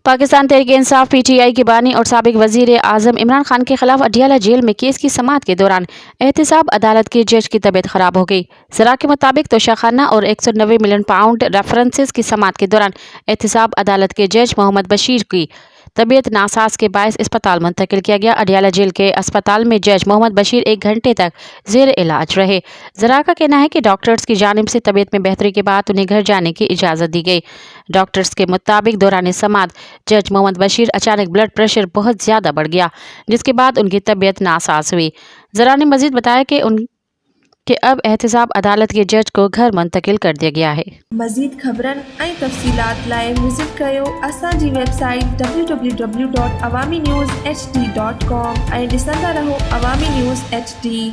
Pakistan Tehreek Insaf PTI के बानी और साबिक वजीर आजम इमरान खान के खिलाफ अडियाला जेल में केस की समाअत के दौरान एहतसाब अदालत के जज की तबीयत खराब हो गई। जरा के मुताबिक तोशाखाना और 190 मिलियन पाउंड रेफरेंसेस की समाअत के दौरान एहतसाब अदालत के जज मोहम्मद बशीर की तबीयत नासाज के बायस अस्पताल मुंतकिल किया गया। अडियाला जेल के अस्पताल में जज मोहम्मद बशीर 1 घंटे तक जेर इलाज रहे। जरा का कहना है कि डॉक्टर्स की जानिब से तबीयत में बेहतरी के बाद उन्हें घर जाने की इजाज़त दी गई। डॉक्टर्स के मुताबिक दौरान समाअत जज मोहम्मद बशीर अचानक ब्लड प्रेशर बहुत ज़्यादा बढ़ गया, जिसके बाद उनकी तबीयत नासाज हुई। जरा ने मजीद बताया कि अब एहतसाब अदालत के जज को घर मुंतकिल कर दिया गया है। मज़ीद ख़बरन ऐं तफ़सीलात लाइ विज़िट कयो असांजी वेबसाइट www.awamiNewsHD.com ऐं ॾिसंदा रहो अवामी न्यूज़ HD।